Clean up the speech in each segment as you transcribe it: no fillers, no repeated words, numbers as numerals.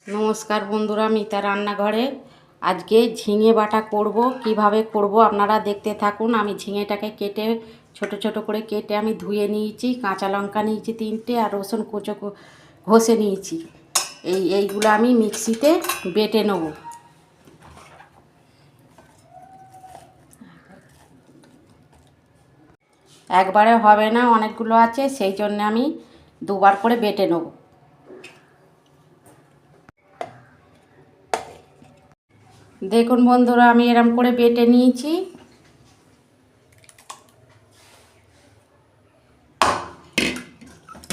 নমস্কার বন্ধুরা, মিতা রান্নাঘরে আজকে ঝিঙে বাটা করব। কিভাবে করব আপনারা দেখতে থাকুন। আমি ঝিঙেটাকে কেটে ছোট ছোট করে কেটে আমি ধুয়ে নিয়েছি, কাঁচা লঙ্কা নিয়েছি 3টে আর রসুন কুচো ঘষে নিয়েছি। এইগুলো আমি মিক্সিতে বেটে নেব। একবারে হবে না, অনেকগুলো আছে, সেই জন্য আমি দুবার করে বেটে নেব। দেখুন বন্ধুরা, আমি এরম করে বেটে নিয়েছি।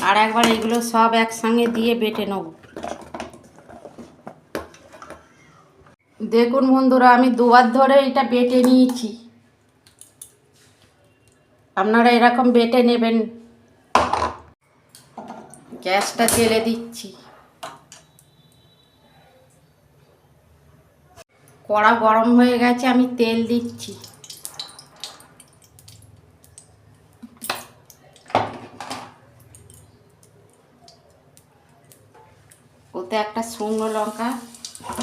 আর একবার এগুলো সব একসঙ্গে দিয়ে বেটে নেব। দেখুন বন্ধুরা, আমি দুবার ধরে এটা বেটে নিয়েছি। আপনারা এরকম বেটে নেবেন। গ্যাসটা জ্বেলে দিচ্ছি। কড়া গরম হয়ে গেছে, আমি তেল দিচ্ছি। ওতে একটা শুকনো লঙ্কা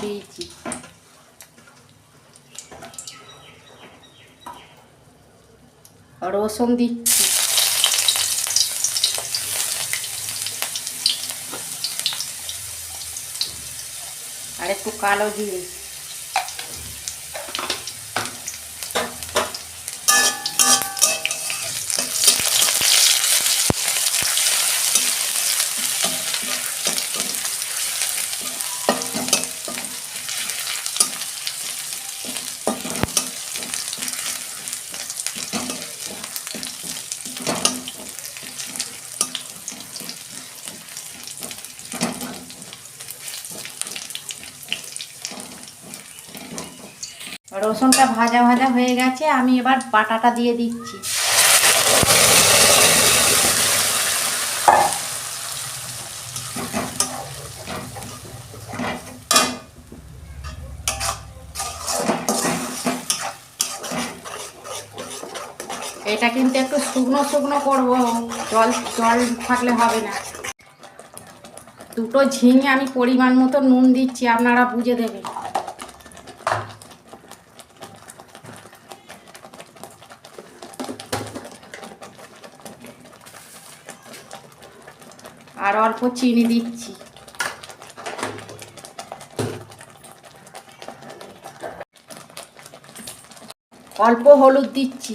দিয়েছি। রসুন দিচ্ছি। আর একটু কালো জিরে। রসুনটা ভাজা ভাজা হয়ে গেছে, আমি এবার বাটাটা দিয়ে দিচ্ছি। এটা কিন্তু একটু শুকনো শুকনো করবো, জল জল থাকলে হবে না। দুটো ঝিঙে আমি পরিমাণ মতো নুন দিচ্ছি, আপনারা বুঝে দেবেন। আর অল্প চিনি দিচ্ছি। অল্প হলুদ দিচ্ছি।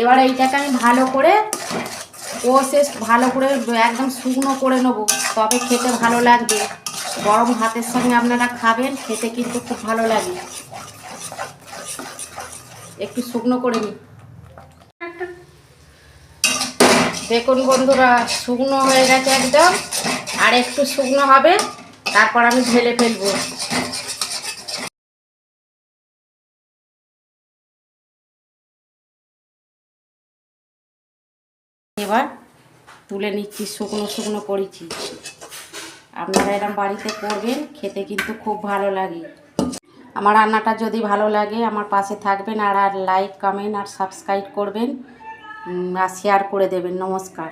এবার এইটাকে আমি ভালো করে কষে ভালো করে একদম শুকনো করে নেবো, তবে খেতে ভালো লাগবে। গরম ভাতের সঙ্গে আপনারা খাবেন, খেতে কিন্তু খুব ভালো লাগে। একটু শুকনো করে নিই। দেখুন বন্ধুরা, শুকনো হয়ে গেছে একদম। আর একটু শুকনো হবে, তারপর আমি ঢেলে ফেলবো। এবার তুলে নিচ্ছি, শুকনো শুকনো করেছি। আপনারা এরকম বাড়িতে করবেন, খেতে কিন্তু খুব ভালো লাগে। আমার রান্নাটা যদি ভালো লাগে আমার পাশে থাকবেন, আর লাইক কমেন্ট আর সাবস্ক্রাইব করবেন, আর শেয়ার করে দেবেন। নমস্কার।